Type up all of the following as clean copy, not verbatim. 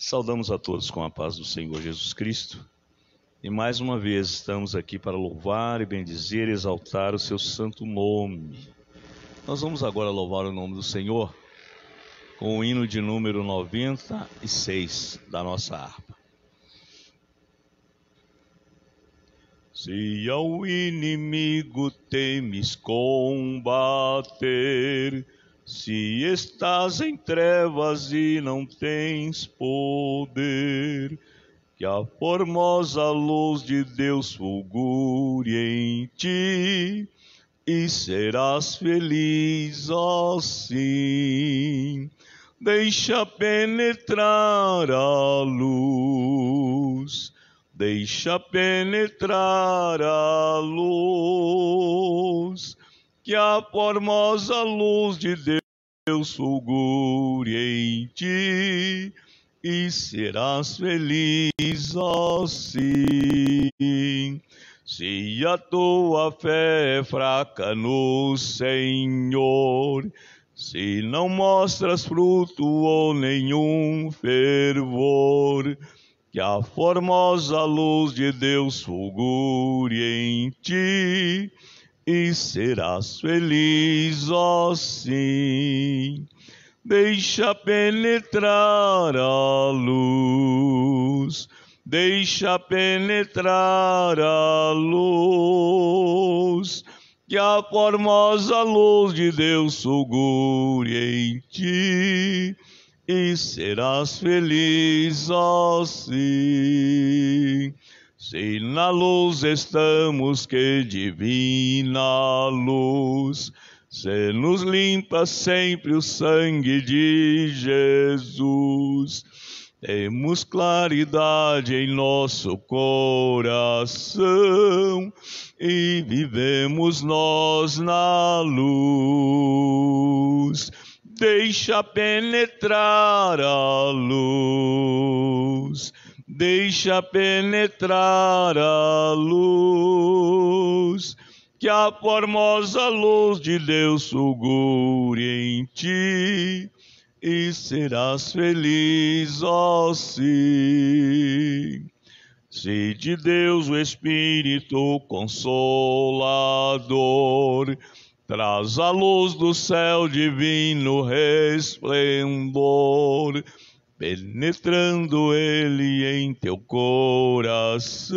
Saudamos a todos com a paz do Senhor Jesus Cristo. E mais uma vez estamos aqui para louvar e bendizer e exaltar o seu santo nome. Nós vamos agora louvar o nome do Senhor com o hino de número 96 da nossa harpa. Se ao inimigo temes combater, se estás em trevas e não tens poder, que a formosa luz de Deus fulgure em ti, e serás feliz assim. Deixa penetrar a luz, deixa penetrar a luz, que a formosa luz de Deus fulgure em ti, e serás feliz assim. Se a tua fé é fraca no Senhor, se não mostras fruto ou nenhum fervor, que a formosa luz de Deus fulgure em ti, e serás feliz assim. Deixa penetrar a luz, deixa penetrar a luz, que a formosa luz de Deus fulgure em ti, e serás feliz assim. Se na luz estamos, que divina luz, se nos limpa sempre o sangue de Jesus, temos claridade em nosso coração e vivemos nós na luz. Deixa penetrar a luz, deixa penetrar a luz, que a formosa luz de Deus fulgure em ti, e serás feliz assim. Se de Deus o Espírito Consolador traz a luz do céu divino resplendor, penetrando ele em teu coração,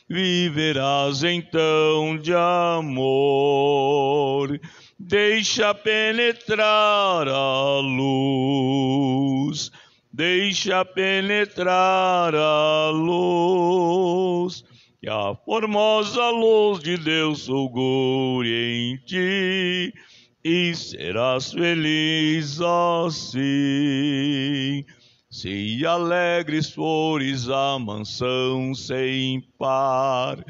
viverás então de amor. Deixa penetrar a luz, deixa penetrar a luz, que a formosa luz de Deus fulgure em ti, e serás feliz assim. Se alegres fores a mansão sem par,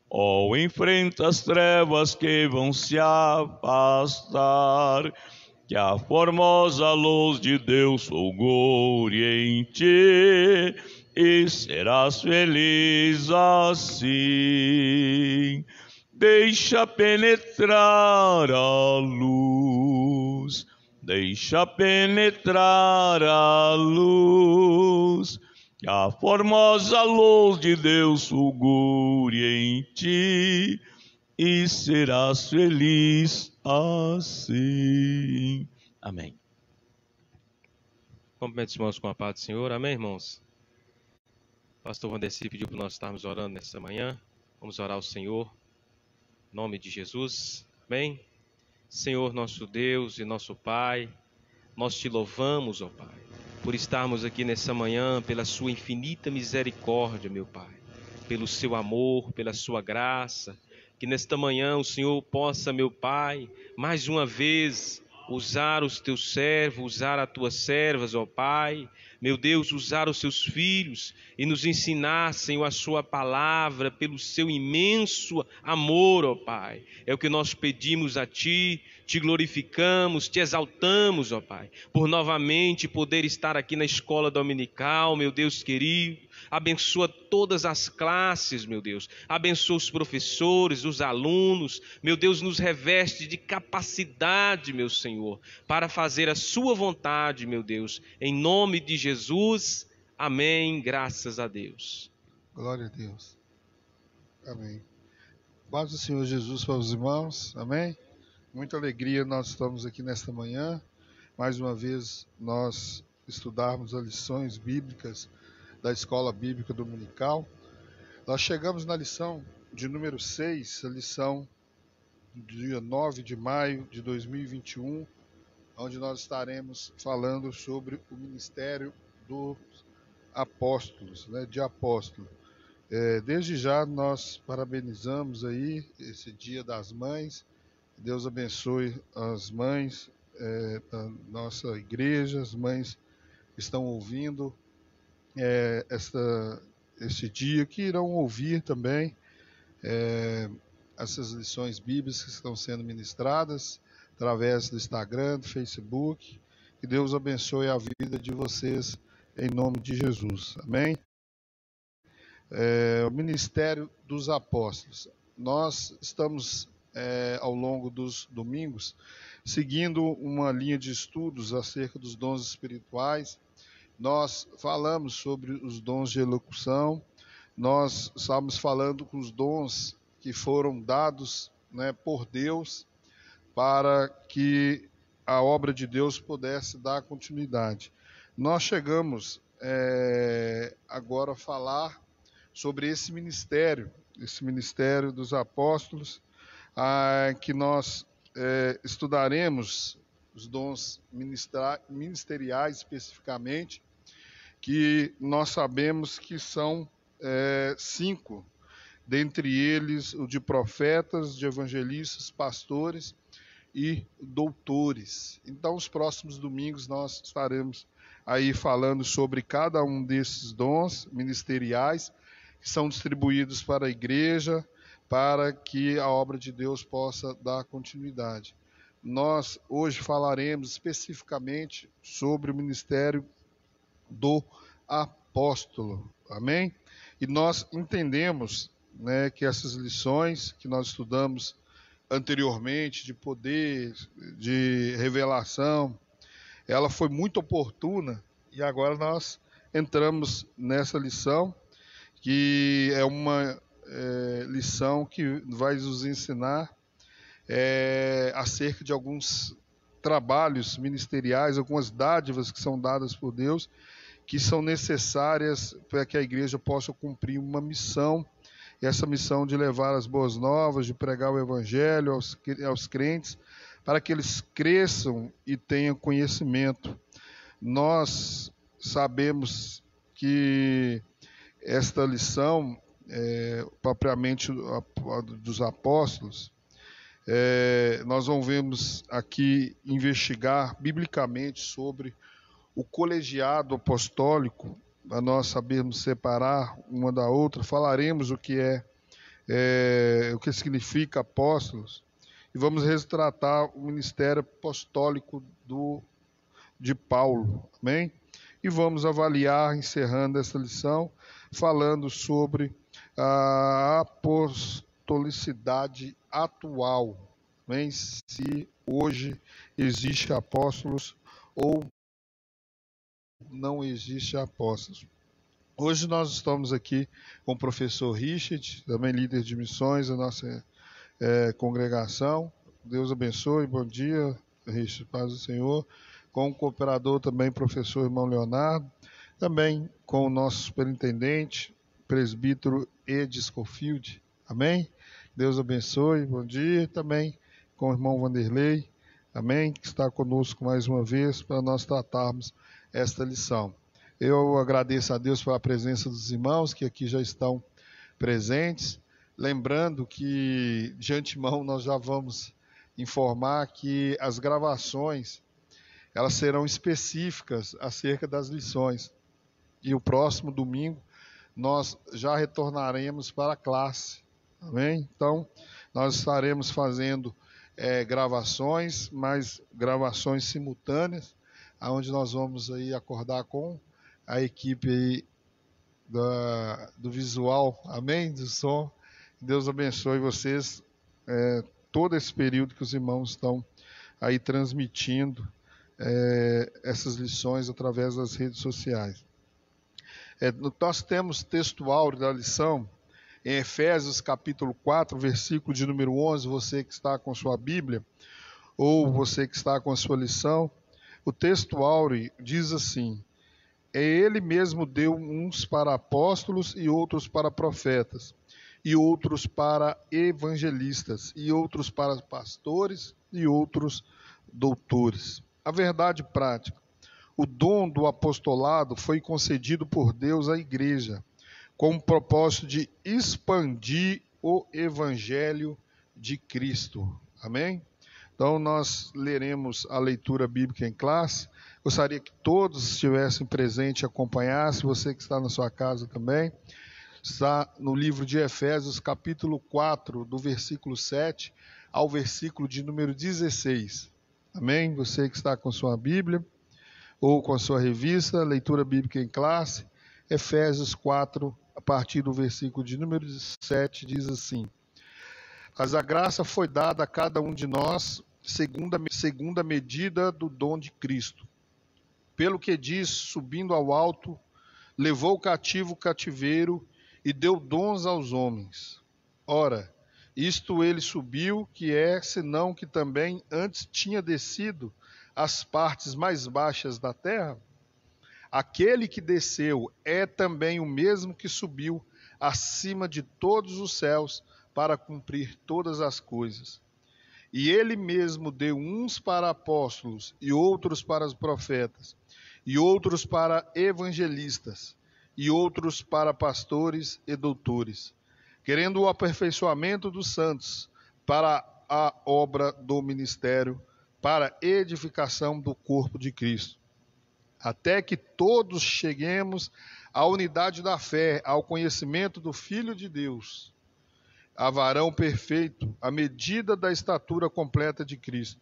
ou enfrenta as trevas que vão se afastar, que a formosa luz de Deus fulgure em ti, e serás feliz assim. Deixa penetrar a luz, deixa penetrar a luz, que a formosa luz de Deus fulgure em ti, e serás feliz assim. Amém. Cumprimente os irmãos com a paz do Senhor. Amém, irmãos? Pastor Vandeci pediu para nós estarmos orando nesta manhã. Vamos orar ao Senhor, em nome de Jesus. Amém? Senhor, nosso Deus e nosso Pai, nós te louvamos, ó Pai, por estarmos aqui nessa manhã, pela sua infinita misericórdia, meu Pai, pelo seu amor, pela sua graça, que nesta manhã o Senhor possa, meu Pai, mais uma vez usar os teus servos, usar as tuas servas, ó Pai, meu Deus, usar os seus filhos e nos ensinar, Senhor, a sua palavra pelo seu imenso amor, ó Pai. É o que nós pedimos a Ti, te glorificamos, te exaltamos, ó Pai, por novamente poder estar aqui na escola dominical, meu Deus querido. Abençoa todas as classes, meu Deus. Abençoa os professores, os alunos. Meu Deus, nos reveste de capacidade, meu Senhor, Senhor, para fazer a sua vontade, meu Deus, em nome de Jesus. Amém. Graças a Deus. Glória a Deus. Amém. Paz do Senhor Jesus para os irmãos. Amém. Muita alegria nós estamos aqui nesta manhã. Mais uma vez nós estudarmos as lições bíblicas da Escola Bíblica Dominical. Nós chegamos na lição de número 6, a lição do dia 9 de maio de 2021, onde nós estaremos falando sobre o ministério dos apóstolos, de apóstolo. Desde já nós parabenizamos aí esse Dia das Mães. Deus abençoe as mães da nossa igreja, as mães que estão ouvindo este dia, que irão ouvir também essas lições bíblicas que estão sendo ministradas através do Instagram, do Facebook. Que Deus abençoe a vida de vocês em nome de Jesus. Amém? O ministério dos apóstolos. Nós estamos ao longo dos domingos seguindo uma linha de estudos acerca dos dons espirituais. Nós falamos sobre os dons de elocução, nós estamos falando com os dons que foram dados por Deus para que a obra de Deus pudesse dar continuidade. Nós chegamos agora a falar sobre esse ministério dos apóstolos, que nós estudaremos os dons ministeriais especificamente, que nós sabemos que são 5, dentre eles o de profetas, de evangelistas, pastores e doutores. Então, os próximos domingos nós estaremos aí falando sobre cada um desses dons ministeriais que são distribuídos para a igreja, para que a obra de Deus possa dar continuidade. Nós hoje falaremos especificamente sobre o ministério do apóstolo. Amém? E nós entendemos que essas lições que nós estudamos anteriormente, de poder, de revelação, ela foi muito oportuna, e agora nós entramos nessa lição, que é uma lição que vai nos ensinar acerca de alguns trabalhos ministeriais, algumas dádivas que são dadas por Deus, que são necessárias para que a igreja possa cumprir uma missão, e essa missão de levar as boas novas, de pregar o evangelho aos crentes, para que eles cresçam e tenham conhecimento. Nós sabemos que esta lição, propriamente dos apóstolos, nós vamos aqui investigar biblicamente sobre o colegiado apostólico, para nós sabermos separar uma da outra. Falaremos o que o que significa apóstolos, e vamos retratar o ministério apostólico de Paulo. Amém? E vamos avaliar, encerrando essa lição, falando sobre a apostolicidade atual. Amém? Se hoje existe apóstolos ou não existe apóstolos. Hoje nós estamos aqui com o professor Richard, também líder de missões da nossa congregação. Deus abençoe, bom dia, Richard, paz do Senhor. Com o cooperador também, professor irmão Leonardo. Também com o nosso superintendente, presbítero Ed Scofield. Amém? Deus abençoe, bom dia. Também com o irmão Vanderlei. Amém? Que está conosco mais uma vez para nós tratarmos esta lição. Eu agradeço a Deus pela presença dos irmãos que aqui já estão presentes. Lembrando que, de antemão, nós já vamos informar que as gravações elas serão específicas acerca das lições. E o próximo domingo nós já retornaremos para a classe. Amém? Então, nós estaremos fazendo gravações, mas gravações simultâneas, onde nós vamos aí acordar com a equipe aí do visual, amém? Do som. Deus abençoe vocês todo esse período que os irmãos estão aí transmitindo essas lições através das redes sociais. Nós temos texto áureo da lição em Efésios capítulo 4, versículo de número 11, você que está com sua Bíblia, ou você que está com a sua lição, o texto áureo diz assim: Ele mesmo deu uns para apóstolos e outros para profetas, e outros para evangelistas, e outros para pastores, e outros doutores. A verdade prática: o dom do apostolado foi concedido por Deus à igreja, com o propósito de expandir o evangelho de Cristo. Amém? Então, nós leremos a leitura bíblica em classe. Gostaria que todos estivessem presentes e acompanhassem, você que está na sua casa também. Está no livro de Efésios, capítulo 4, do versículo 7 ao versículo de número 16. Amém? Você que está com sua Bíblia ou com a sua revista, leitura bíblica em classe, Efésios 4, a partir do versículo de número 7, diz assim: Mas a graça foi dada a cada um de nós, segundo a medida do dom de Cristo. Pelo que diz, subindo ao alto, levou cativo o cativeiro e deu dons aos homens. Ora, isto ele subiu, que é, senão que também antes tinha descido às partes mais baixas da terra? Aquele que desceu é também o mesmo que subiu acima de todos os céus para cumprir todas as coisas. E ele mesmo deu uns para apóstolos, e outros para os profetas, e outros para evangelistas, e outros para pastores e doutores, querendo o aperfeiçoamento dos santos para a obra do ministério, para a edificação do corpo de Cristo, até que todos cheguemos à unidade da fé, ao conhecimento do Filho de Deus, a varão perfeito, à medida da estatura completa de Cristo,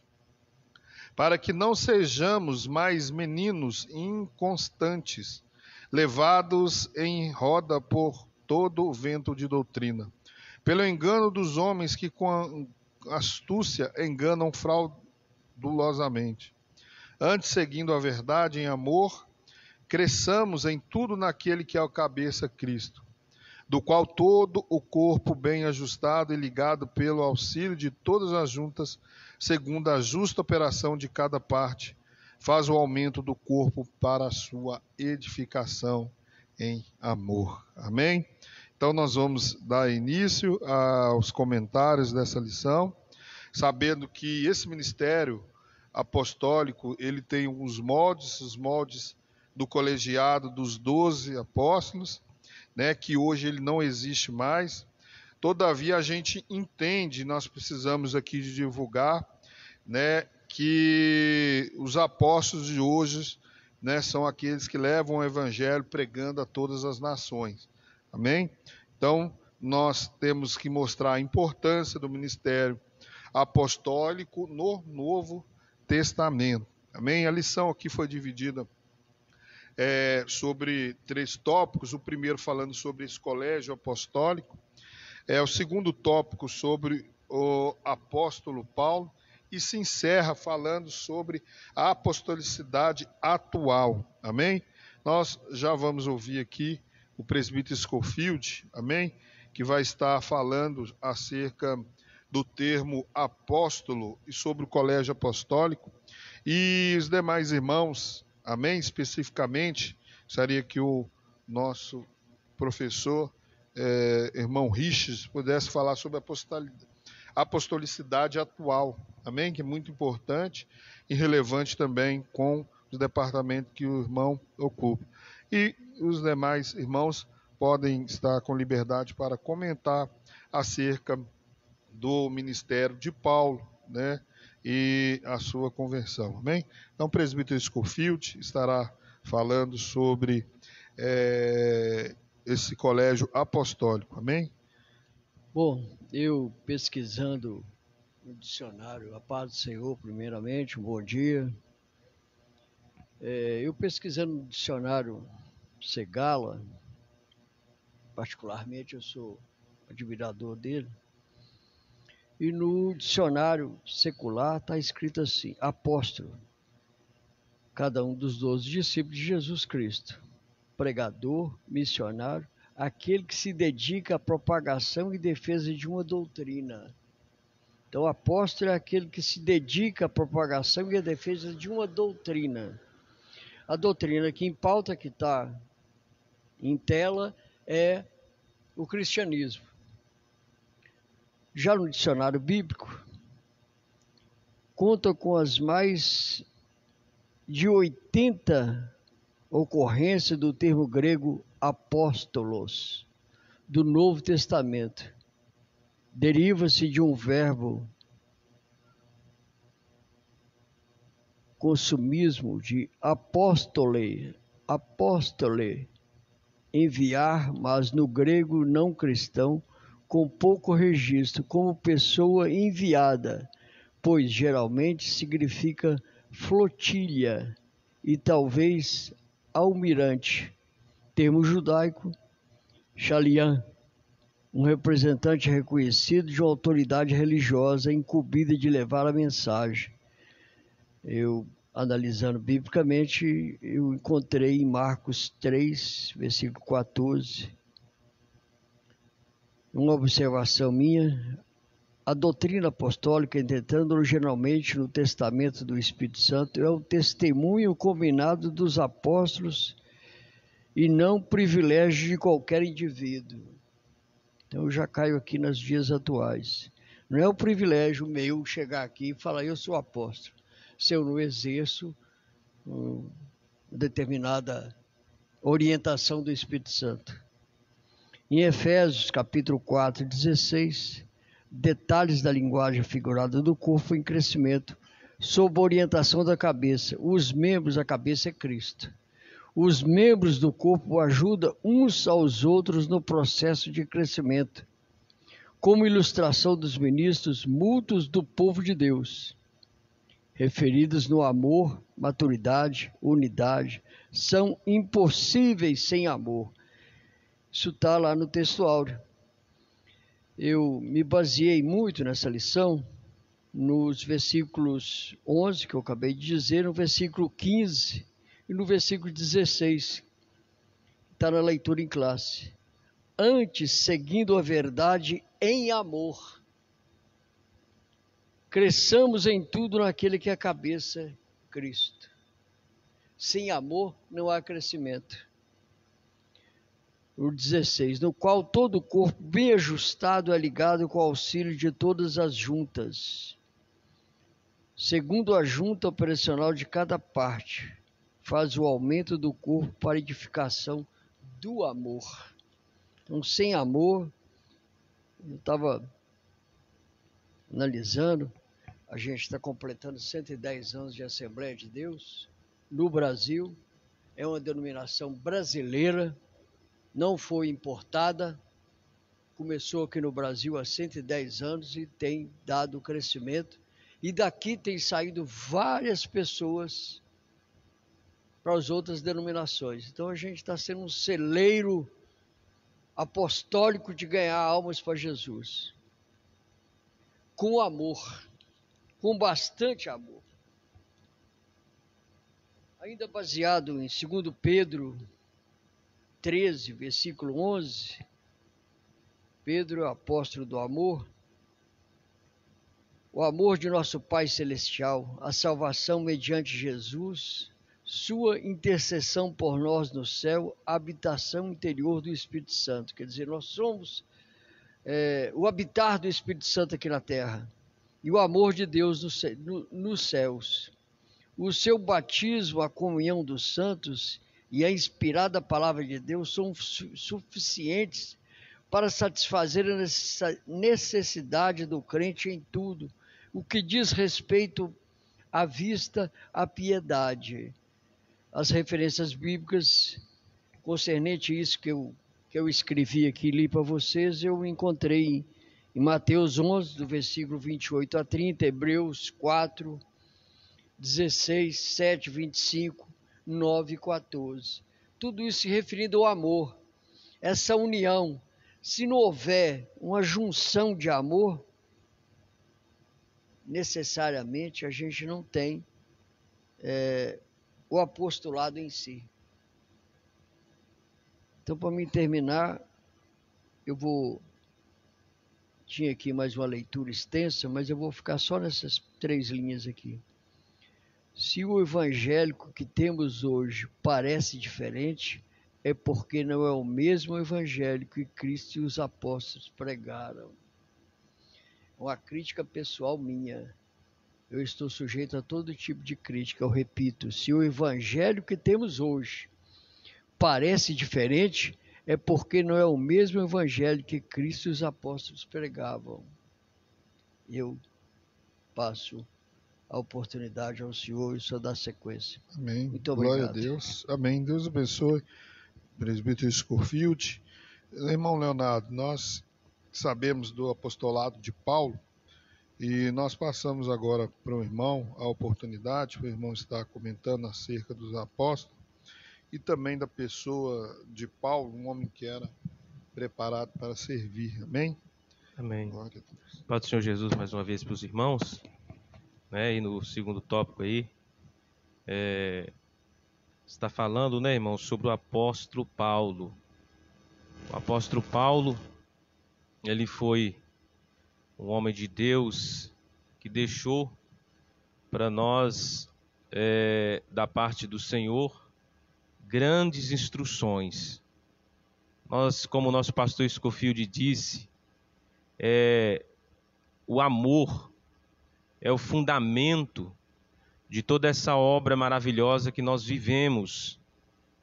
para que não sejamos mais meninos inconstantes, levados em roda por todo o vento de doutrina, pelo engano dos homens que com astúcia enganam fraudulosamente. Antes, seguindo a verdade em amor, cresçamos em tudo naquele que é a cabeça, Cristo, do qual todo o corpo bem ajustado e ligado pelo auxílio de todas as juntas, segundo a justa operação de cada parte, faz o aumento do corpo para a sua edificação em amor. Amém? Então nós vamos dar início aos comentários dessa lição, sabendo que esse ministério apostólico, ele tem os moldes do colegiado dos 12 apóstolos, né, que hoje ele não existe mais. Todavia a gente entende, nós precisamos aqui de divulgar, né, que os apóstolos de hoje, né, são aqueles que levam o evangelho pregando a todas as nações. Amém? Então, nós temos que mostrar a importância do ministério apostólico no Novo Testamento. Amém? A lição aqui foi dividida sobre 3 tópicos. O primeiro falando sobre esse colégio apostólico, o segundo tópico sobre o apóstolo Paulo, e se encerra falando sobre a apostolicidade atual. Amém? Nós já vamos ouvir aqui o presbítero Scofield, amém? Que vai estar falando acerca do termo apóstolo e sobre o colégio apostólico, e os demais irmãos, amém? Especificamente, gostaria que o nosso professor, irmão Riches, pudesse falar sobre a apostolicidade atual, amém? Que é muito importante e relevante também com o departamento que o irmão ocupa. E os demais irmãos podem estar com liberdade para comentar acerca do ministério de Paulo, né? E a sua conversão, amém? Então, o presbítero Scofield estará falando sobre esse colégio apostólico, amém? Bom, eu pesquisando no dicionário, a paz do Senhor, primeiramente, um bom dia. Eu pesquisando no dicionário Segala, particularmente eu sou admirador dele, E no dicionário secular está escrito assim: apóstolo, cada um dos 12 discípulos de Jesus Cristo, pregador, missionário, aquele que se dedica à propagação e defesa de uma doutrina. Então, o apóstolo é aquele que se dedica à propagação e à defesa de uma doutrina. A doutrina aqui em pauta, que está em tela, é o cristianismo. Já no dicionário bíblico, conta com as mais de 80 ocorrências do termo grego apóstolos do Novo Testamento. Deriva-se de um verbo consumismo de apóstole, enviar, mas no grego não cristão, com pouco registro, como pessoa enviada, pois geralmente significa flotilha e talvez almirante. Termo judaico, shalian, um representante reconhecido de uma autoridade religiosa incumbida de levar a mensagem. Eu, analisando biblicamente, eu encontrei em Marcos 3, versículo 14, uma observação minha: a doutrina apostólica, entretanto, originalmente no testamento do Espírito Santo, é o testemunho combinado dos apóstolos e não privilégio de qualquer indivíduo. Então eu já caio aqui nos dias atuais. Não é o privilégio meu chegar aqui e falar: eu sou apóstolo, se eu não exerço determinada orientação do Espírito Santo. Em Efésios, capítulo 4, 16, detalhes da linguagem figurada do corpo em crescimento, sob a orientação da cabeça. Os membros, a cabeça é Cristo. Os membros do corpo ajudam uns aos outros no processo de crescimento, como ilustração dos ministros mútuos do povo de Deus, referidos no amor, maturidade, unidade, são impossíveis sem amor. Isso está lá no texto áureo. Eu me baseei muito nessa lição nos versículos 11, que eu acabei de dizer, no versículo 15 e no versículo 16, está na leitura em classe. Antes, seguindo a verdade em amor, cresçamos em tudo naquele que é a cabeça, Cristo. Sem amor não há crescimento. O 16, no qual todo o corpo bem ajustado é ligado com o auxílio de todas as juntas, segundo a junta operacional de cada parte, faz o aumento do corpo para a edificação do amor. Então, sem amor, eu estava analisando, a gente está completando 110 anos de Assembleia de Deus no Brasil, é uma denominação brasileira, não foi importada, começou aqui no Brasil há 110 anos e tem dado crescimento. E daqui tem saído várias pessoas para as outras denominações. Então a gente está sendo um celeiro apostólico de ganhar almas para Jesus. Com amor, com bastante amor. Ainda baseado em 2 Pedro 13, versículo 11, Pedro é o apóstolo do amor. O amor de nosso Pai Celestial, a salvação mediante Jesus, sua intercessão por nós no céu, a habitação interior do Espírito Santo. Quer dizer, nós somos o habitar do Espírito Santo aqui na terra. E o amor de Deus nos céus. O seu batismo, a comunhão dos santos e a inspirada palavra de Deus são suficientes para satisfazer a necessidade do crente em tudo, o que diz respeito à vista, à piedade. As referências bíblicas concernente a isso que eu escrevi aqui e li para vocês, eu encontrei em Mateus 11, do versículo 28 a 30, Hebreus 4, 16, 7, 25, 9 e 14. Tudo isso se referindo ao amor. Essa união, se não houver uma junção de amor, necessariamente a gente não tem o apostolado em si. Então, para mim terminar, tinha aqui mais uma leitura extensa, mas eu vou ficar só nessas 3 linhas aqui. Se o evangélico que temos hoje parece diferente, é porque não é o mesmo evangelho que Cristo e os apóstolos pregaram. Uma crítica pessoal minha. Eu estou sujeito a todo tipo de crítica, eu repito. Se o evangelho que temos hoje parece diferente, é porque não é o mesmo evangelho que Cristo e os apóstolos pregavam. Eu passo a oportunidade ao senhor e só dá sequência. Amém. Muito obrigado. Glória a Deus. Amém. Deus abençoe. Presbítero Scofield. Irmão Leonardo, nós sabemos do apostolado de Paulo e nós passamos agora para o irmão a oportunidade, o irmão está comentando acerca dos apóstolos e também da pessoa de Paulo, um homem que era preparado para servir. Amém? Amém. Glória a Deus. Pai do Senhor Jesus, mais uma vez para os irmãos, né? E no segundo tópico aí, está falando, né, irmão, sobre o apóstolo Paulo. O apóstolo Paulo, ele foi um homem de Deus que deixou para nós, da parte do Senhor, grandes instruções. Nós, como o nosso pastor Scofield disse, o amor é o fundamento de toda essa obra maravilhosa que nós vivemos,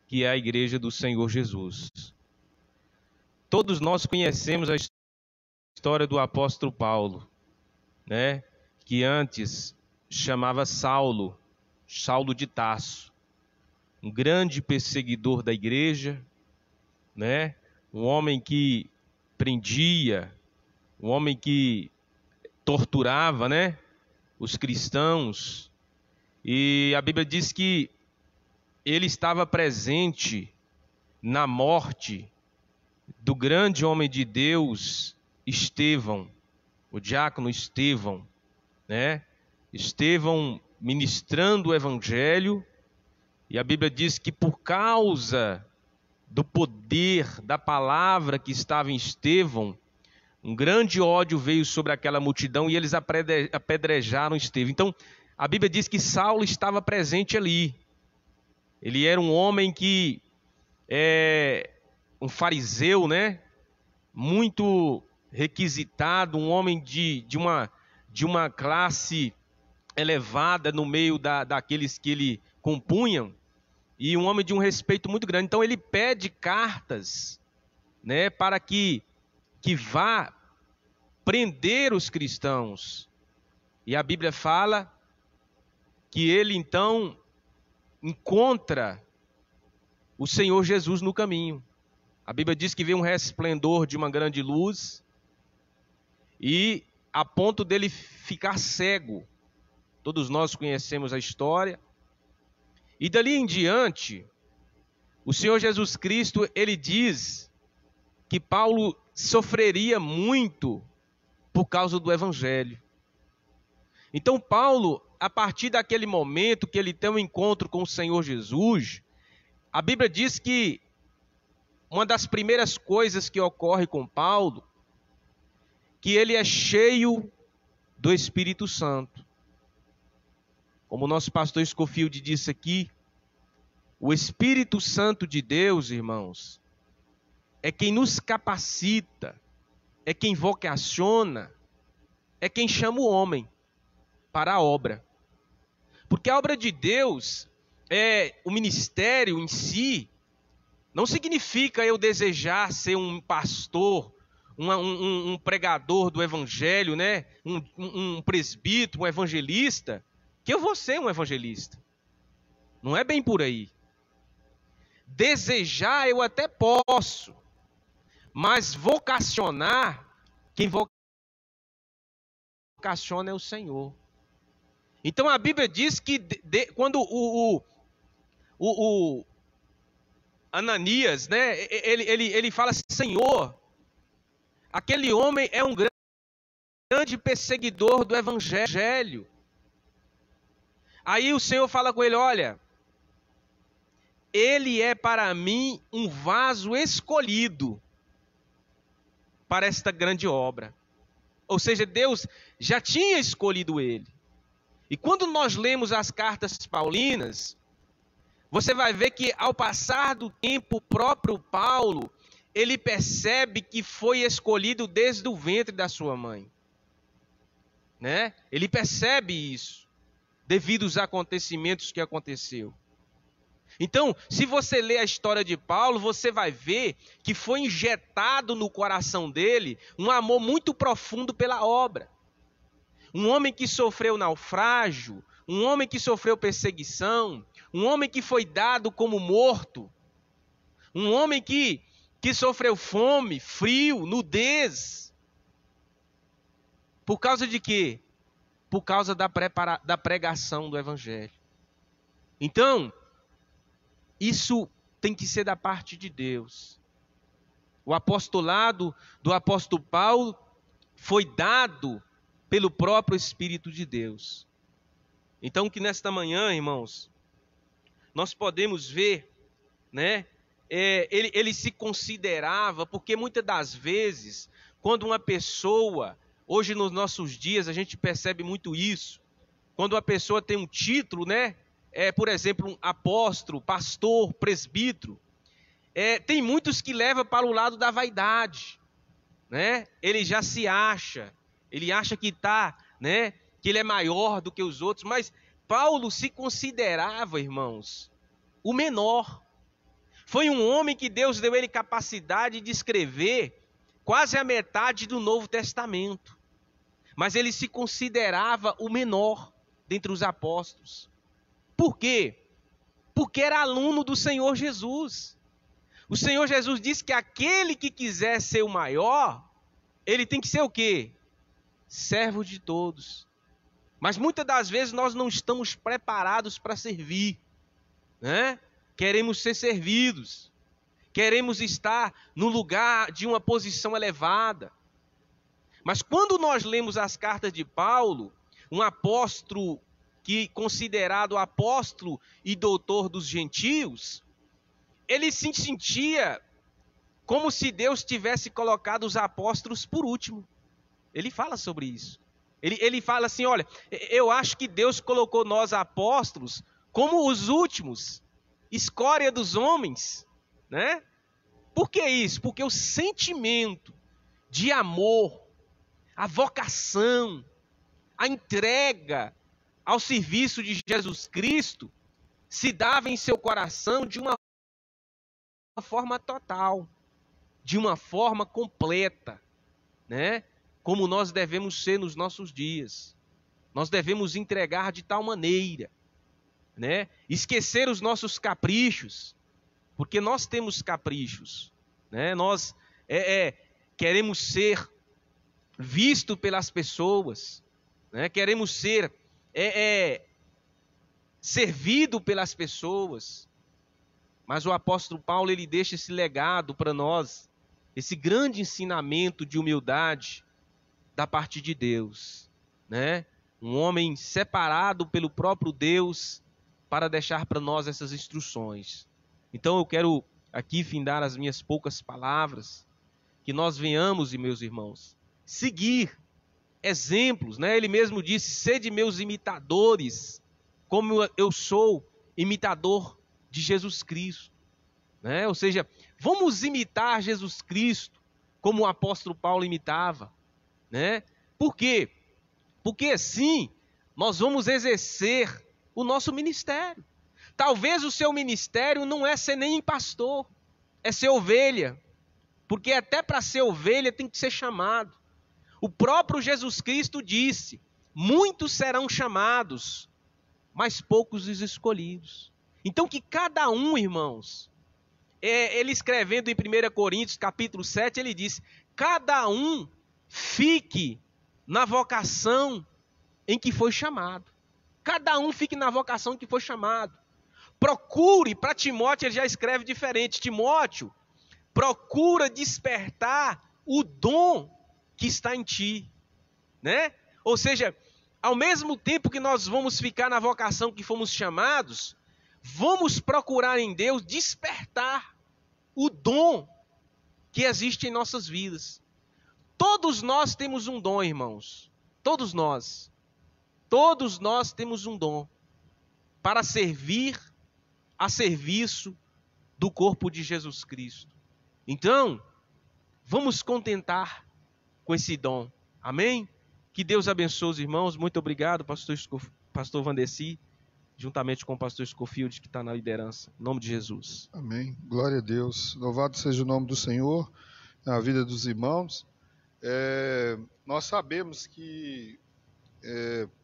que é a Igreja do Senhor Jesus. Todos nós conhecemos a história do apóstolo Paulo, né? Que antes chamava Saulo de Tarso, um grande perseguidor da igreja, né? Um homem que prendia, um homem que torturava, né? Os cristãos. E a Bíblia diz que ele estava presente na morte do grande homem de Deus, Estevão, o diácono Estevão, né? Estevão ministrando o evangelho, e a Bíblia diz que por causa do poder da palavra que estava em Estevão, um grande ódio veio sobre aquela multidão e eles apedrejaram Estevão. Então, a Bíblia diz que Saulo estava presente ali. Ele era um homem que um fariseu, né? Muito requisitado, um homem de uma classe elevada no meio daqueles que ele compunham, e um homem de um respeito muito grande. Então ele pede cartas, né, para que vá prender os cristãos. E a Bíblia fala que ele então encontra o Senhor Jesus no caminho. A Bíblia diz que veio um resplendor de uma grande luz, e a ponto dele ficar cego. Todos nós conhecemos a história. E dali em diante, o Senhor Jesus Cristo, ele diz que Paulo sofreria muito por causa do evangelho. Então Paulo, a partir daquele momento que ele tem um encontro com o Senhor Jesus, a Bíblia diz que uma das primeiras coisas que ocorre com Paulo, que ele é cheio do Espírito Santo. Como o nosso pastor Scofield disse aqui, o Espírito Santo de Deus, irmãos, é quem nos capacita, é quem vocaciona, é quem chama o homem para a obra. Porque a obra de Deus, o ministério em si, não significa eu desejar ser um pastor, um pregador do evangelho, né? Um presbítero, um evangelista, que eu vou ser um evangelista. Não é bem por aí. Desejar eu até posso, mas vocacionar, quem vocaciona é o Senhor. Então a Bíblia diz que quando o Ananias, né, ele fala assim: Senhor, aquele homem é um grande perseguidor do evangelho. Aí o Senhor fala com ele: olha, ele é para mim um vaso escolhido para esta grande obra. Ou seja, Deus já tinha escolhido ele. E quando nós lemos as cartas paulinas, você vai ver que ao passar do tempo, o próprio Paulo, ele percebe que foi escolhido desde o ventre da sua mãe. Né? Ele percebe isso, devido aos acontecimentos que aconteceu. Então, se você ler a história de Paulo, você vai ver que foi injetado no coração dele um amor muito profundo pela obra. Um homem que sofreu naufrágio, um homem que sofreu perseguição, um homem que foi dado como morto, um homem que sofreu fome, frio, nudez. Por causa de quê? Por causa da pregação do evangelho. Então, isso tem que ser da parte de Deus. O apostolado do apóstolo Paulo foi dado pelo próprio Espírito de Deus. Então, que nesta manhã, irmãos, nós podemos ver, né? Ele se considerava, porque muitas das vezes, quando uma pessoa, hoje nos nossos dias a gente percebe muito isso, quando uma pessoa tem um título, né? Por exemplo, um apóstolo, pastor, presbítero, tem muitos que levam para o lado da vaidade, né? Ele já se acha, ele acha que né? Que ele é maior do que os outros, mas Paulo se considerava, irmãos, o menor. Foi um homem que Deus deu ele capacidade de escrever quase a metade do Novo Testamento, mas ele se considerava o menor dentre os apóstolos. Por quê? Porque era aluno do Senhor Jesus. O Senhor Jesus disse que aquele que quiser ser o maior, ele tem que ser o quê? Servo de todos. Mas muitas das vezes nós não estamos preparados para servir, né? Queremos ser servidos. Queremos estar no lugar de uma posição elevada. Mas quando nós lemos as cartas de Paulo, um apóstolo que considerado apóstolo e doutor dos gentios, ele se sentia como se Deus tivesse colocado os apóstolos por último. Ele fala sobre isso. Ele fala assim, olha, eu acho que Deus colocou nós apóstolos como os últimos, escória dos homens, né? Por que isso? Porque o sentimento de amor, a vocação, a entrega ao serviço de Jesus Cristo se dava em seu coração de uma forma total, de uma forma completa, né? Como nós devemos ser nos nossos dias. Nós devemos entregar de tal maneira, né? Esquecer os nossos caprichos, porque nós temos caprichos, né? Nós queremos ser visto pelas pessoas, né? Queremos ser servido pelas pessoas. Mas o apóstolo Paulo, ele deixa esse legado para nós, esse grande ensinamento de humildade da parte de Deus, né? Um homem separado pelo próprio Deus para deixar para nós essas instruções. Então eu quero aqui findar as minhas poucas palavras, que nós venhamos, meus irmãos, seguir exemplos, né? Ele mesmo disse, sede meus imitadores, como eu sou imitador de Jesus Cristo, né? Ou seja, vamos imitar Jesus Cristo como o apóstolo Paulo imitava, né? Por quê? Porque assim nós vamos exercer o nosso ministério. Talvez o seu ministério não é ser nem pastor, é ser ovelha, porque até para ser ovelha tem que ser chamado. O próprio Jesus Cristo disse, muitos serão chamados, mas poucos os escolhidos. Então que cada um, irmãos, ele escrevendo em 1 Coríntios capítulo 7, ele diz, cada um fique na vocação em que foi chamado. Cada um fique na vocação em que foi chamado. Procure, para Timóteo ele já escreve diferente. Timóteo, procura despertar o dom que está em ti. né? Ou seja, ao mesmo tempo que nós vamos ficar na vocação que fomos chamados, vamos procurar em Deus despertar o dom que existe em nossas vidas. Todos nós temos um dom, irmãos. Todos nós. Todos nós temos um dom para servir a serviço do corpo de Jesus Cristo. Então, vamos contentar com esse dom. Amém? Que Deus abençoe os irmãos. Muito obrigado, pastor Vandeci, juntamente com o pastor Scofield, que está na liderança. Em nome de Jesus. Amém. Glória a Deus. Louvado seja o nome do Senhor na vida dos irmãos. Nós sabemos que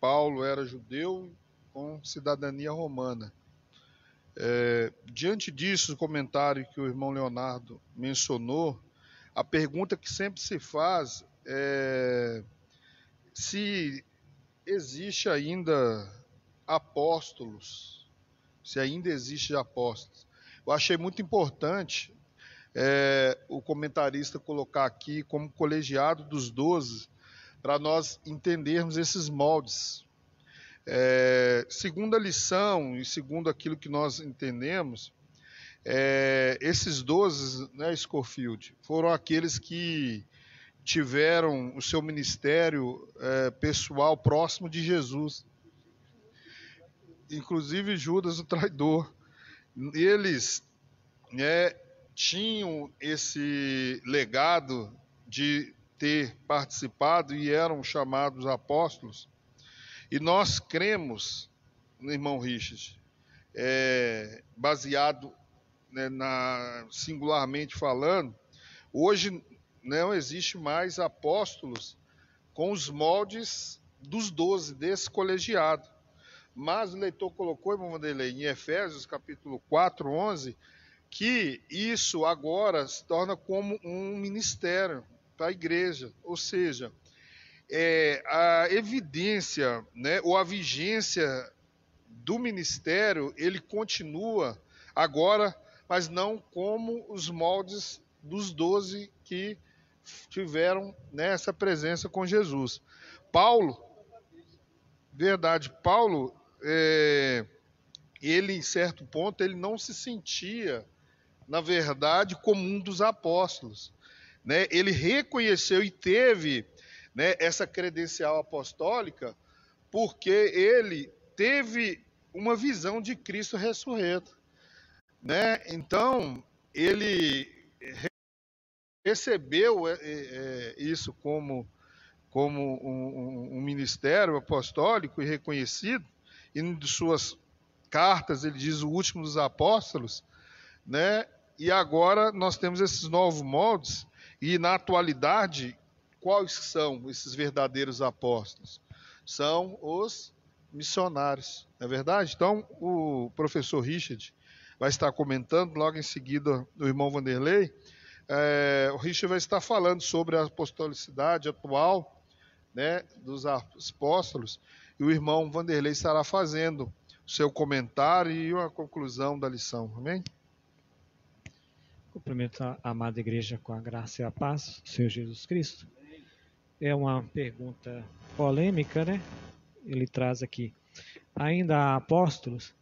Paulo era judeu com cidadania romana. Diante disso, o comentário que o irmão Leonardo mencionou, a pergunta que sempre se faz é se existe ainda apóstolos, se ainda existe apóstolos. Eu achei muito importante o comentarista colocar aqui como colegiado dos 12, para nós entendermos esses moldes. Segundo a lição e segundo aquilo que nós entendemos, esses 12, né, Scofield, foram aqueles que tiveram o seu ministério pessoal próximo de Jesus. Inclusive Judas, o traidor. Eles tinham esse legado de ter participado e eram chamados apóstolos. E nós cremos, irmão Richard, baseado, né, singularmente falando, hoje não existe mais apóstolos com os moldes dos 12, desse colegiado. Mas o leitor colocou, irmão Vanderlei, em Efésios capítulo 4, 11, que isso agora se torna como um ministério para a igreja. Ou seja, a evidência, né, ou a vigência do ministério, ele continua agora, mas não como os moldes dos 12 que tiveram nessa presença com Jesus. Paulo, ele em certo ponto, ele não se sentia, na verdade, como um dos apóstolos, né? Ele reconheceu e teve, né, essa credencial apostólica porque ele teve uma visão de Cristo ressurreto, né? Então, ele recebeu isso como um ministério apostólico e reconhecido, e em suas cartas ele diz o último dos apóstolos, né? E agora nós temos esses novos moldes, e na atualidade, quais são esses verdadeiros apóstolos? São os missionários, não é verdade? Então, o professor Richard vai estar comentando, logo em seguida o irmão Vanderlei. O Richard vai estar falando sobre a apostolicidade atual, né, dos apóstolos, e o irmão Vanderlei estará fazendo o seu comentário e uma conclusão da lição. Amém? Cumprimento a amada igreja com a graça e a paz do Senhor Jesus Cristo. É uma pergunta polêmica, né? Ele traz aqui. Ainda há apóstolos,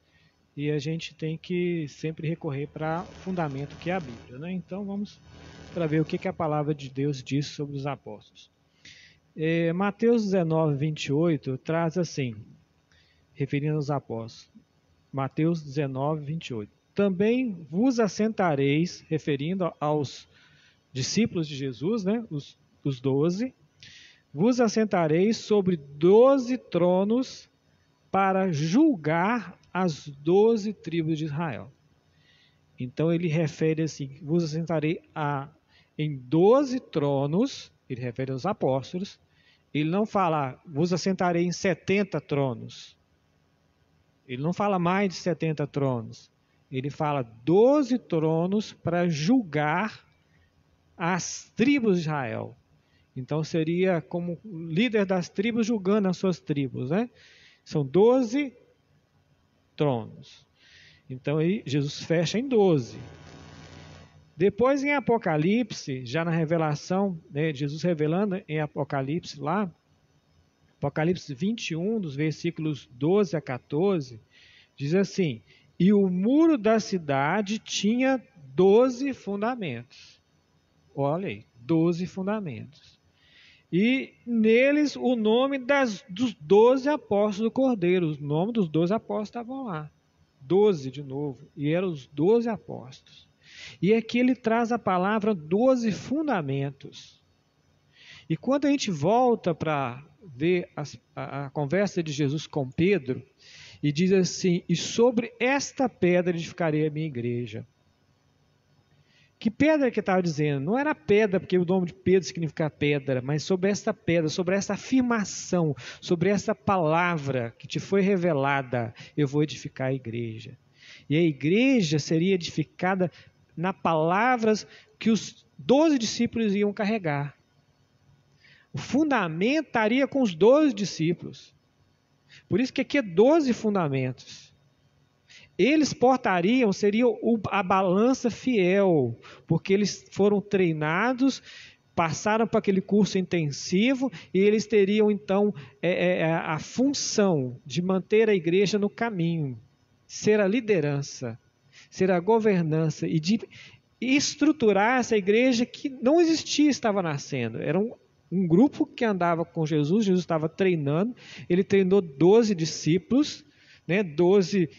e a gente tem que sempre recorrer para o fundamento que é a Bíblia, né? Então vamos para ver o que a palavra de Deus diz sobre os apóstolos. Mateus 19, 28 traz assim, referindo aos apóstolos. Mateus 19, 28. Também vos assentareis, referindo aos discípulos de Jesus, né? Os 12, vos assentareis sobre 12 tronos para julgar as 12 tribos de Israel. Então ele refere assim, vos assentarei em 12 tronos, ele refere aos apóstolos. Ele não fala, vos assentarei em 70 tronos. Ele não fala mais de 70 tronos. Ele fala 12 tronos para julgar as tribos de Israel. Então seria como líder das tribos julgando as suas tribos, né? São 12 tronos. Então aí Jesus fecha em 12. Depois em Apocalipse, já na revelação, né, Jesus revelando em Apocalipse lá, Apocalipse 21, dos versículos 12 a 14, diz assim: e o muro da cidade tinha 12 fundamentos. Olha aí, 12 fundamentos. E neles o nome dos 12 apóstolos do Cordeiro. O nome dos 12 apóstolos estavam lá. 12 de novo. E eram os 12 apóstolos. E aqui ele traz a palavra 12 fundamentos. E quando a gente volta para ver a conversa de Jesus com Pedro, e diz assim: e sobre esta pedra edificarei a minha igreja. Que pedra que estava dizendo? Não era pedra, porque o nome de Pedro significa pedra, mas sobre esta pedra, sobre essa afirmação, sobre essa palavra que te foi revelada, eu vou edificar a igreja. E a igreja seria edificada nas palavras que os 12 discípulos iam carregar. O fundamento estaria com os 12 discípulos. Por isso que aqui é 12 fundamentos. Eles portariam, seria a balança fiel, porque eles foram treinados, passaram por aquele curso intensivo, e eles teriam então a função de manter a igreja no caminho, ser a liderança, ser a governança, e de estruturar essa igreja que não existia, estava nascendo. Era um grupo que andava com Jesus, Jesus estava treinando, ele treinou 12 discípulos, né, 12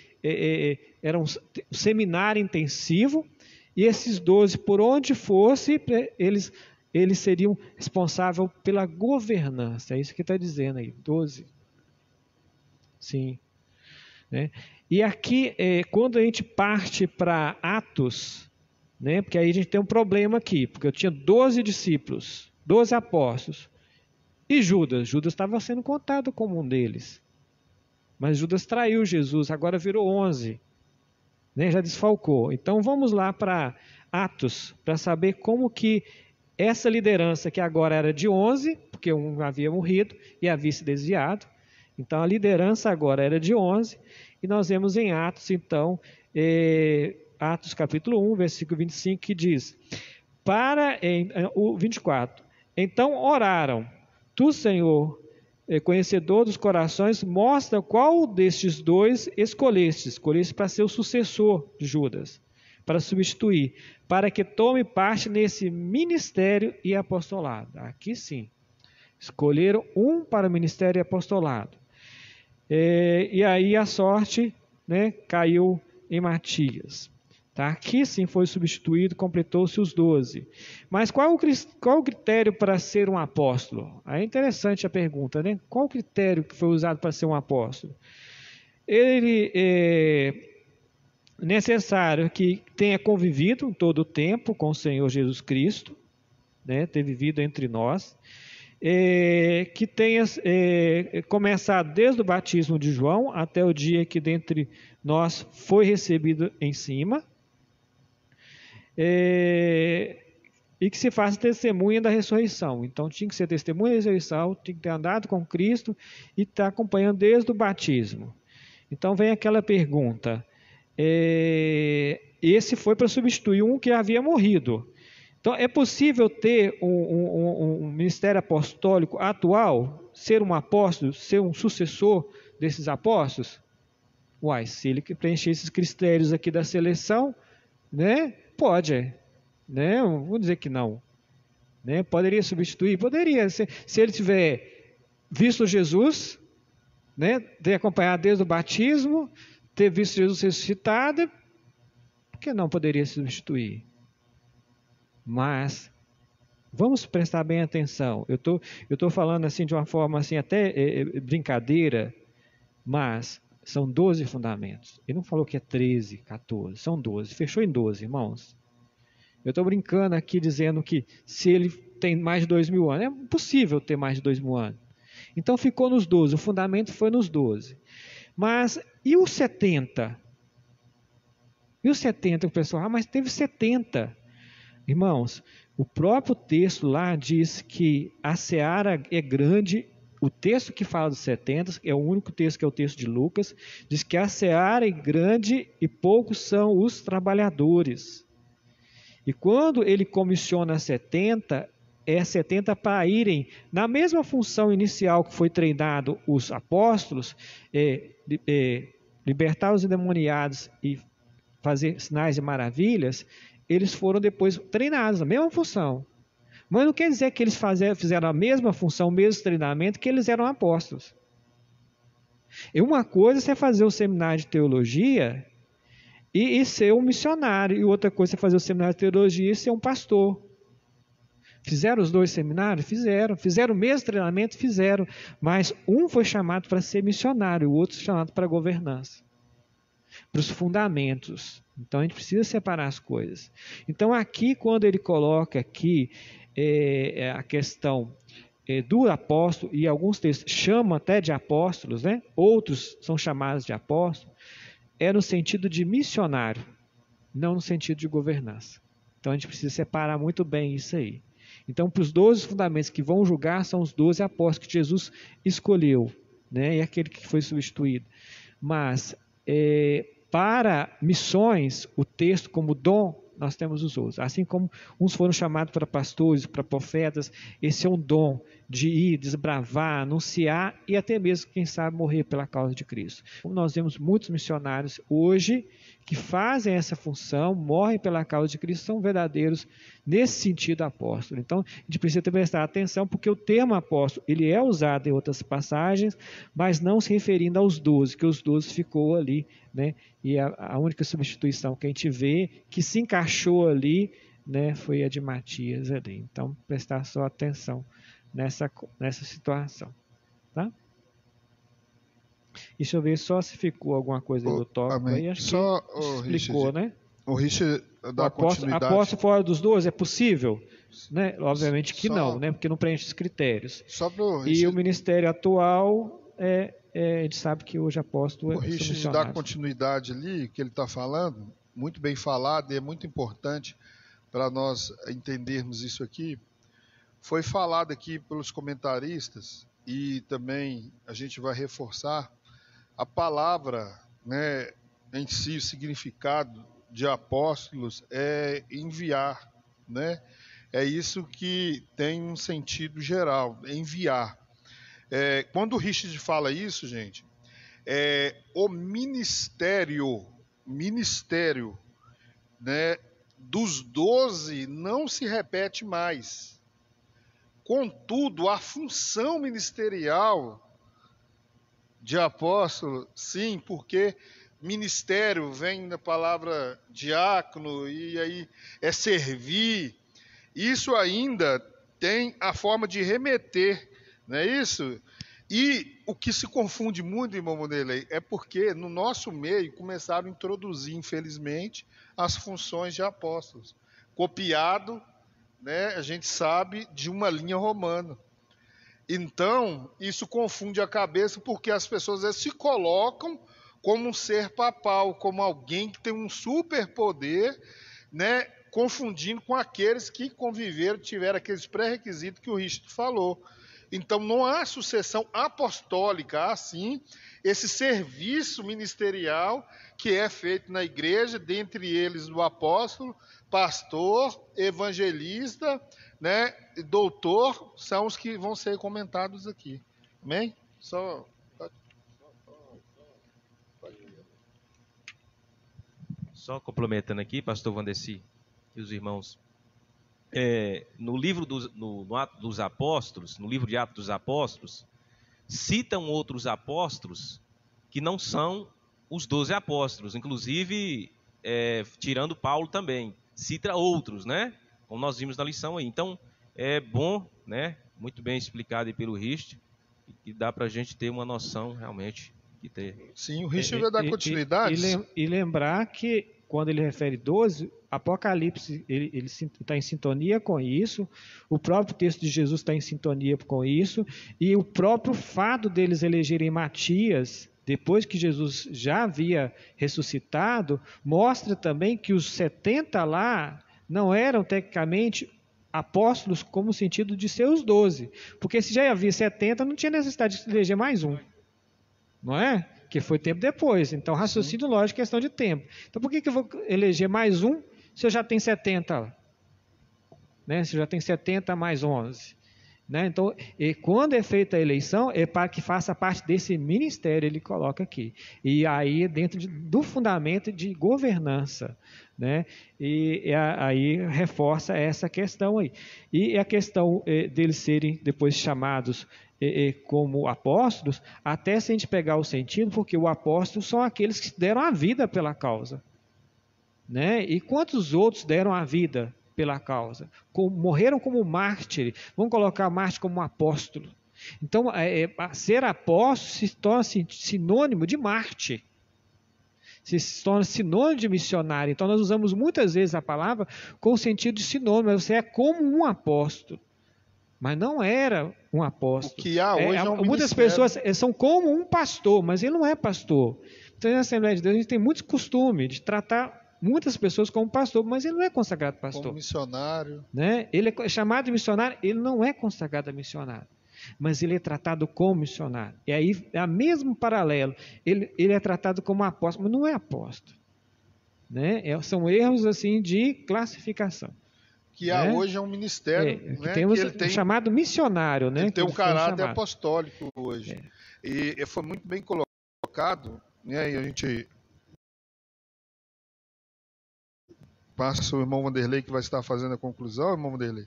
era um seminário intensivo, e esses 12, por onde fosse, eles seriam responsáveis pela governança. É isso que está dizendo aí, 12. Sim. Né? E aqui, quando a gente parte para Atos, né, porque aí a gente tem um problema aqui, porque eu tinha 12 discípulos, 12 apóstolos, e Judas estava sendo contado como um deles. Mas Judas traiu Jesus, agora virou 11. Né? Já desfalcou. Então vamos lá para Atos, para saber como que essa liderança, que agora era de 11, porque um havia morrido e havia se desviado. Então a liderança agora era de 11. E nós vemos em Atos, então, Atos capítulo 1, versículo 25, que diz, o 24, então oraram, tu, Senhor, conhecedor dos corações, mostra qual destes dois escolheste para ser o sucessor de Judas, para substituir, para que tome parte nesse ministério e apostolado. Aqui sim, escolheram um para o ministério e apostolado. E aí a sorte, né, caiu em Matias. Tá? Aqui sim foi substituído, completou-se os 12. Mas qual o critério para ser um apóstolo? Aí é interessante a pergunta, né? Qual o critério que foi usado para ser um apóstolo? Ele é necessário que tenha convivido todo o tempo com o Senhor Jesus Cristo, né? Ter vivido entre nós, que tenha começado desde o batismo de João até o dia que dentre nós foi recebido em cima, e que se faça testemunha da ressurreição. Então tinha que ser testemunha da ressurreição, tinha que ter andado com Cristo e estar acompanhando desde o batismo. Então vem aquela pergunta, esse foi para substituir um que havia morrido. Então é possível ter um ministério apostólico atual, ser um apóstolo, ser um sucessor desses apóstolos? Uai, se ele preencher esses critérios aqui da seleção, né? Pode, né? Vou dizer que não, né? Poderia substituir? Poderia, se ele tiver visto Jesus, né? Ter acompanhado desde o batismo, ter visto Jesus ressuscitado, por que não poderia substituir? Mas vamos prestar bem atenção. Eu tô falando assim de uma forma assim até brincadeira, mas são 12 fundamentos. Ele não falou que é 13, 14, são 12. Fechou em 12, irmãos. Eu estou brincando aqui dizendo que se ele tem mais de 2.000 anos, é impossível ter mais de 2.000 anos. Então ficou nos 12, o fundamento foi nos 12. Mas e os 70? E os 70, o pessoal, mas teve 70. Irmãos, o próprio texto lá diz que a seara é grande. O texto que fala dos 70, é o único texto que é o texto de Lucas, diz que a seara é grande e poucos são os trabalhadores. E quando ele comissiona 70, 70 para irem na mesma função inicial que foi treinado os apóstolos, libertar os endemoniados e fazer sinais e maravilhas. Eles foram depois treinados na mesma função. Mas não quer dizer que eles fizeram a mesma função, o mesmo treinamento, que eles eram apóstolos. E uma coisa é você fazer o seminário de teologia e ser um missionário, e outra coisa é fazer o seminário de teologia e ser um pastor. Fizeram os dois seminários? Fizeram o mesmo treinamento? Fizeram. Mas um foi chamado para ser missionário, o outro foi chamado para governança, para os fundamentos. Então a gente precisa separar as coisas. Então aqui, quando ele coloca aqui a questão do apóstolo, e alguns textos chamam até de apóstolos, né? Outros são chamados de apóstolos, é no sentido de missionário, não no sentido de governança. Então a gente precisa separar muito bem isso aí. Então, para os 12 fundamentos que vão julgar, são os 12 apóstolos que Jesus escolheu, né? E aquele que foi substituído. Mas, para missões, o texto como dom, nós temos os outros. Assim como uns foram chamados para pastores, para profetas, esse é um dom de ir, desbravar, anunciar e até mesmo, quem sabe, morrer pela causa de Cristo. Como nós vemos muitos missionários hoje que fazem essa função, morrem pela causa de Cristo, são verdadeiros nesse sentido apóstolo. Então, a gente precisa prestar atenção, porque o termo apóstolo, ele é usado em outras passagens, mas não se referindo aos 12, que os 12 ficou ali, né? E a única substituição que a gente vê, que se encaixou ali, né, foi a de Matias ali. Então, prestar só atenção nessa situação. Tá? Deixa eu ver só se ficou alguma coisa no tópico aí. Acho só, que explicou, Richard, né? O Richard dá continuidade. Apóstolo fora dos 12 é possível? Né? Obviamente que não, né? Porque não preenche os critérios. E o ministério atual, a gente sabe que hoje apóstolo é missionário. O Richard dá continuidade ali, que ele está falando, muito bem falado, e é muito importante para nós entendermos isso aqui. Foi falado aqui pelos comentaristas, e também a gente vai reforçar a palavra, né, em si, o significado de apóstolos é enviar, né? É isso que tem um sentido geral, enviar. Quando o Richard fala isso, gente, o ministério, né, dos 12 não se repete mais. Contudo, a função ministerial de apóstolo, sim, porque ministério vem da palavra diácono, e aí é servir. Isso ainda tem a forma de remeter, não é isso? E o que se confunde muito, irmão Monelei, é porque no nosso meio começaram a introduzir, infelizmente, as funções de apóstolos. Copiado, né, a gente sabe, de uma linha romana. Então, isso confunde a cabeça, porque as pessoas se colocam como um ser papal, como alguém que tem um superpoder, né, confundindo com aqueles que conviveram, tiveram aqueles pré-requisitos que o Richard falou. Então, não há sucessão apostólica, há sim esse serviço ministerial que é feito na igreja, dentre eles o apóstolo, pastor, evangelista, né, doutor, são os que vão ser comentados aqui. Amém? Só complementando aqui, pastor Vandeci e os irmãos. No livro no Atos dos Apóstolos, no livro de Atos dos Apóstolos, citam outros apóstolos que não são os 12 apóstolos, inclusive tirando Paulo também, cita outros, né? Como nós vimos na lição aí. Então, é bom, né? Muito bem explicado aí pelo Richard, e dá para a gente ter uma noção realmente de ter. Sim, o Richard vai dar continuidade. E lembrar que quando ele refere 12, Apocalipse ele está em sintonia com isso, o próprio texto de Jesus está em sintonia com isso, e o próprio fato deles elegerem Matias, depois que Jesus já havia ressuscitado, mostra também que os 70 lá não eram tecnicamente apóstolos como sentido de ser os 12, porque se já havia 70, não tinha necessidade de eleger mais um, não é? Que foi tempo depois. Então, raciocínio lógico, questão de tempo. Então, por que eu vou eleger mais um se eu já tenho 70 lá? né? Você já tem 70 mais 11. Né? Então, e quando é feita a eleição, é para que faça parte desse ministério, ele coloca aqui. E aí, dentro do fundamento de governança. Né? E aí reforça essa questão aí. E a questão deles serem depois chamados como apóstolos, até se a gente pegar o sentido, porque o apóstolo são aqueles que deram a vida pela causa. Né? E quantos outros deram a vida pela causa? Morreram como mártir. Vamos colocar mártir como um apóstolo. Então, ser apóstolo se torna sinônimo de mártir. Se torna sinônimo de missionário. Então, nós usamos muitas vezes a palavra com o sentido de sinônimo. Você é como um apóstolo. Mas não era um apóstolo. O que há hoje é um muitas ministério. pessoas são como um pastor, mas ele não é pastor. Então, na Assembleia de Deus, a gente tem muito costume de tratar muitas pessoas como pastor, mas ele não é consagrado pastor. Como missionário. Né? Ele é chamado de missionário, ele não é consagrado a missionário. Mas ele é tratado como missionário. E aí, é o mesmo paralelo. Ele é tratado como apóstolo, mas não é apóstolo. Né? São erros assim de classificação. Que há hoje é um ministério. Que temos que ele chamado missionário. Né? Ele tem um caráter chamado apostólico hoje. E foi muito bem colocado. Né? E a gente passa o irmão Vanderlei, que vai estar fazendo a conclusão, irmão Vanderlei.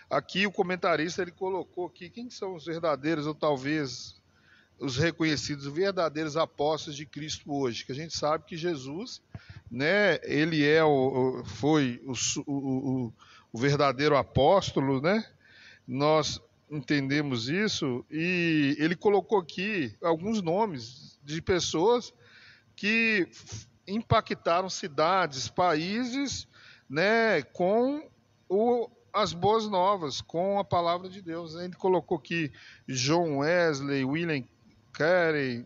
Aqui o comentarista ele colocou aqui quem são os verdadeiros, ou talvez os reconhecidos verdadeiros apóstolos de Cristo hoje, que a gente sabe que Jesus, né, ele foi o verdadeiro apóstolo, né? Nós entendemos isso, e ele colocou aqui alguns nomes de pessoas que impactaram cidades, países, né, com as boas novas, com a palavra de Deus. Ele colocou aqui John Wesley, William Carey,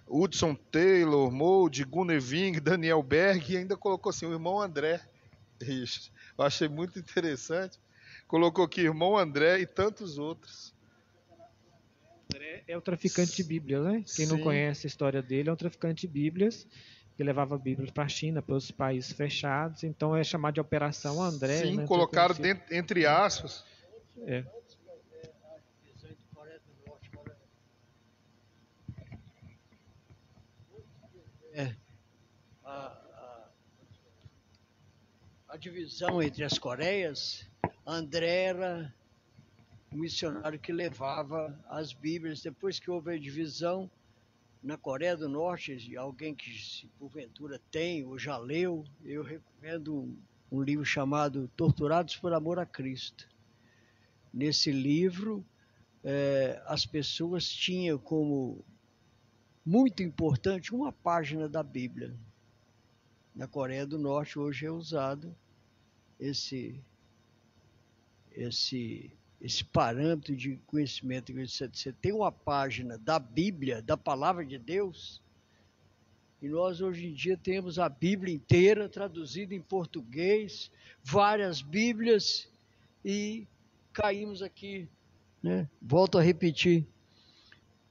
Hudson Taylor, Moody, Gunnar Ving, Daniel Berg, e ainda colocou assim, o irmão André. Isso, eu achei muito interessante. Colocou aqui irmão André e tantos outros. André é o traficante de Bíblias, né? Quem não conhece a história dele é um traficante de Bíblias, que levava Bíblias para a China, para os países fechados, então é chamado de Operação André. Sim, né? colocaram entre aspas. A divisão entre as Coreias, André era o missionário que levava as Bíblias. Depois que houve a divisão, na Coreia do Norte, alguém que se porventura tem ou já leu, eu recomendo um livro chamado Torturados por Amor a Cristo. Nesse livro, as pessoas tinham como muito importante uma página da Bíblia. Na Coreia do Norte hoje é usado esse parâmetro de conhecimento. Você tem uma página da Bíblia, da Palavra de Deus, e nós hoje em dia temos a Bíblia inteira traduzida em português, várias Bíblias, e caímos aqui, né? Volto a repetir,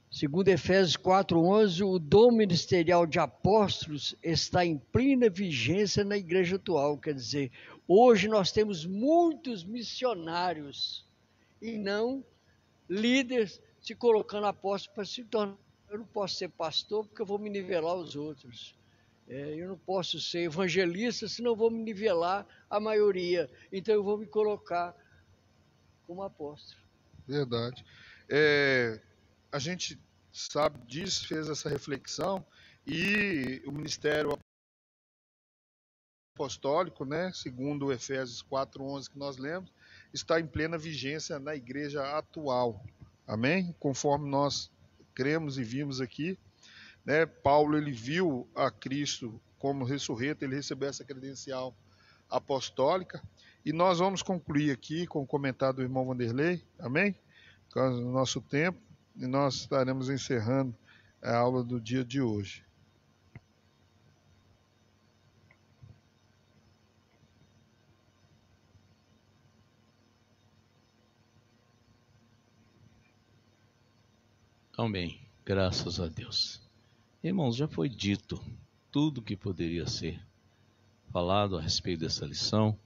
segundo Efésios 4:11, o dom ministerial de apóstolos está em plena vigência na igreja atual. Quer dizer, hoje nós temos muitos missionários e não líderes se colocando apóstolo para se tornar. Eu não posso ser pastor porque eu vou me nivelar os outros. Eu não posso ser evangelista senão vou me nivelar a maioria. Então eu vou me colocar como apóstolo. Verdade. A gente sabe disso, fez essa reflexão, e o ministério apostólico, né, segundo Efésios 4:11 que nós lemos, está em plena vigência na igreja atual. Amém? Conforme nós cremos e vimos aqui, né, Paulo ele viu a Cristo como ressurreto, ele recebeu essa credencial apostólica, e nós vamos concluir aqui com o comentário do irmão Vanderlei, amém? Por causa do nosso tempo, e nós estaremos encerrando a aula do dia de hoje. Amém. Graças a Deus. Irmãos, já foi dito tudo que poderia ser falado a respeito dessa lição.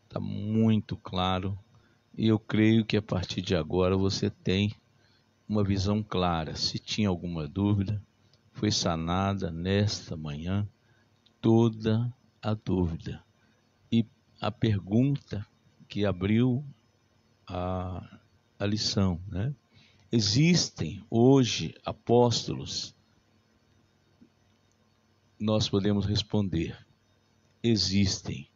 está muito claro. E eu creio que a partir de agora você tem uma visão clara. Se tinha alguma dúvida, foi sanada nesta manhã toda a dúvida. E a pergunta que abriu a lição, né? Existem hoje apóstolos? Nós podemos responder: existem.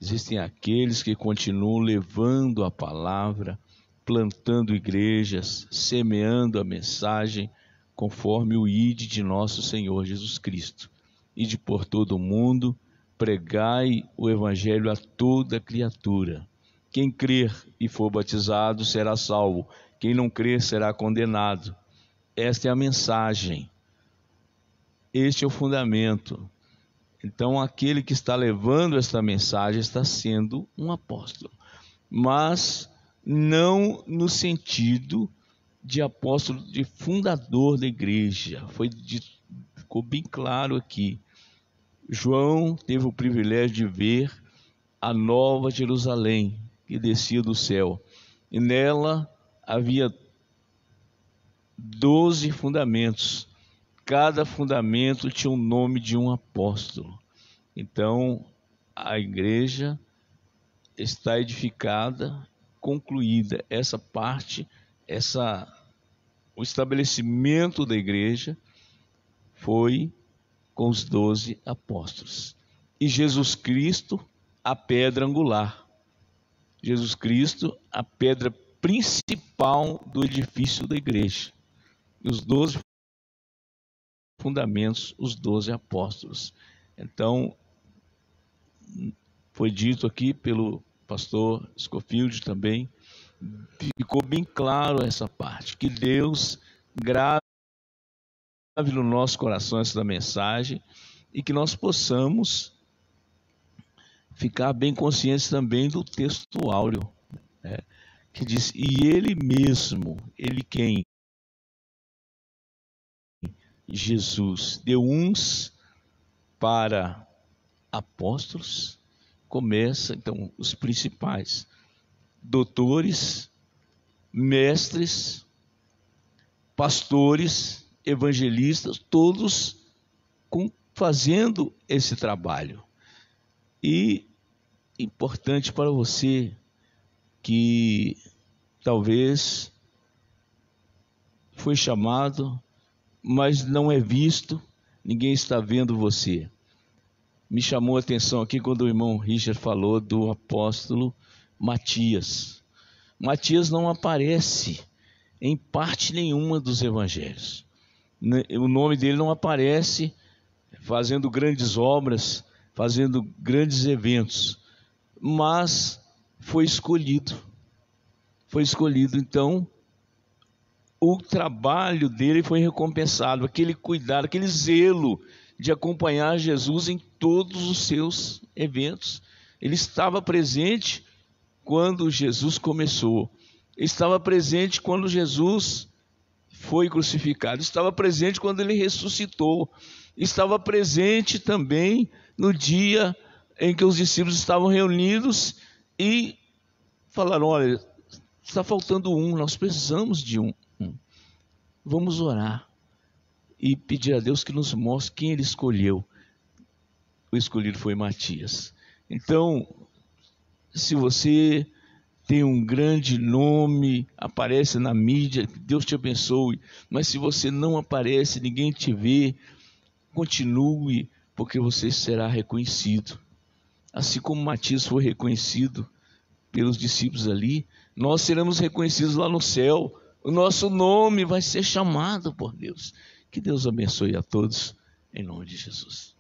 Existem aqueles que continuam levando a palavra, plantando igrejas, semeando a mensagem, conforme o ide de nosso Senhor Jesus Cristo. Ide por todo o mundo, pregai o evangelho a toda criatura. Quem crer e for batizado será salvo, quem não crer será condenado. Esta é a mensagem, este é o fundamento. Então, aquele que está levando esta mensagem está sendo um apóstolo, mas não no sentido de apóstolo, de fundador da igreja. Ficou bem claro aqui. João teve o privilégio de ver a nova Jerusalém que descia do céu, e nela havia 12 fundamentos. Cada fundamento tinha o nome de um apóstolo. Então, a igreja está edificada, concluída. Essa parte, o estabelecimento da igreja foi com os 12 apóstolos. E Jesus Cristo, a pedra angular. Jesus Cristo, a pedra principal do edifício da igreja. E os 12 fundamentos, os 12 apóstolos. Então, foi dito aqui pelo pastor Scofield também, ficou bem claro essa parte, que Deus grave no nosso coração essa mensagem e que nós possamos ficar bem conscientes também do texto áureo, né, que diz: e ele mesmo, ele quem? Jesus deu uns para apóstolos, começa então os principais, doutores, mestres, pastores, evangelistas, todos fazendo esse trabalho. E importante para você que talvez foi chamado, mas não é visto, ninguém está vendo você. Me chamou a atenção aqui quando o irmão Richard falou do apóstolo Matias. Matias não aparece em parte nenhuma dos evangelhos. O nome dele não aparece fazendo grandes obras, fazendo grandes eventos, mas foi escolhido. Foi escolhido, então o trabalho dele foi recompensado, aquele cuidado, aquele zelo de acompanhar Jesus em todos os seus eventos. Ele estava presente quando Jesus começou, estava presente quando Jesus foi crucificado, estava presente quando ele ressuscitou, estava presente também no dia em que os discípulos estavam reunidos e falaram: olha, está faltando um, nós precisamos de um. Vamos orar e pedir a Deus que nos mostre quem ele escolheu. O escolhido foi Matias. Então, se você tem um grande nome, aparece na mídia, Deus te abençoe. Mas se você não aparece, ninguém te vê, continue, porque você será reconhecido. Assim como Matias foi reconhecido pelos discípulos ali, nós seremos reconhecidos lá no céu. O nosso nome vai ser chamado por Deus. Que Deus abençoe a todos, em nome de Jesus.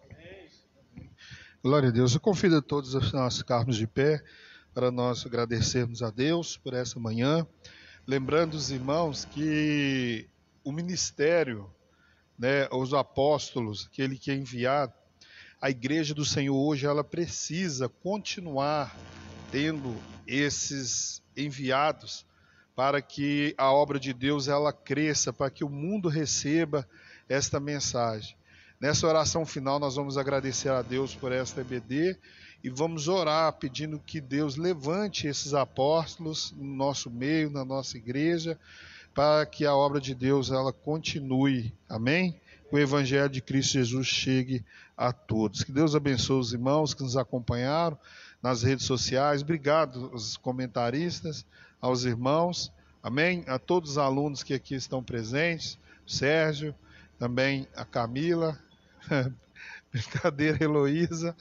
Glória a Deus. Eu convido a todos a nós ficarmos de pé para nós agradecermos a Deus por essa manhã. Lembrando os irmãos que o ministério, né, os apóstolos, aquele que é enviado, a igreja do Senhor hoje, ela precisa continuar tendo esses enviados para que a obra de Deus ela cresça, para que o mundo receba esta mensagem. Nessa oração final nós vamos agradecer a Deus por esta EBD e vamos orar pedindo que Deus levante esses apóstolos no nosso meio, na nossa igreja, para que a obra de Deus ela continue, amém? Que o Evangelho de Cristo Jesus chegue a todos. Que Deus abençoe os irmãos que nos acompanharam nas redes sociais. Obrigado aos comentaristas, aos irmãos, amém? A todos os alunos que aqui estão presentes, o Sérgio, também a Camila, brincadeira, Heloísa.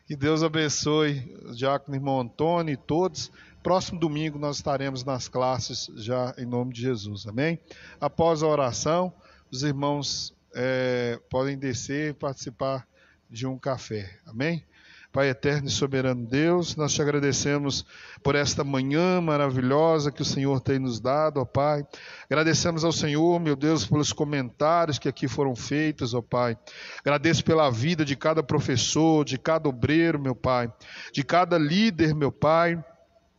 Que Deus abençoe o diácono irmão Antônio e todos. Próximo domingo nós estaremos nas classes já em nome de Jesus, amém? Após a oração, os irmãos podem descer e participar de um café, amém? Pai eterno e soberano Deus, nós te agradecemos por esta manhã maravilhosa que o Senhor tem nos dado, ó Pai. Agradecemos ao Senhor, meu Deus, pelos comentários que aqui foram feitos, ó Pai. Agradeço pela vida de cada professor, de cada obreiro, meu Pai, de cada líder, meu Pai,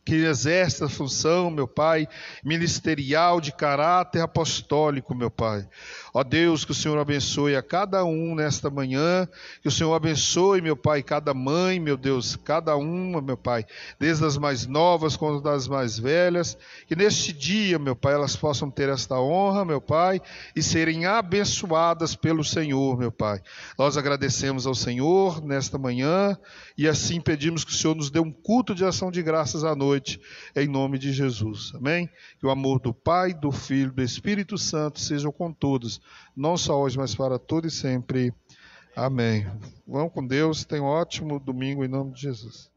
que exerce a função, meu Pai, ministerial de caráter apostólico, meu Pai. Ó Deus, que o Senhor abençoe a cada um nesta manhã, que o Senhor abençoe, meu Pai, cada mãe, meu Deus, cada uma, meu Pai, desde as mais novas quanto das mais velhas, que neste dia, meu Pai, elas possam ter esta honra, meu Pai, e serem abençoadas pelo Senhor, meu Pai. Nós agradecemos ao Senhor nesta manhã e assim pedimos que o Senhor nos dê um culto de ação de graças à noite, em nome de Jesus, amém? Que o amor do Pai, do Filho, do Espírito Santo sejam com todos, não só hoje, mas para todo e sempre. Amém. Vão com Deus, tenham um ótimo domingo em nome de Jesus.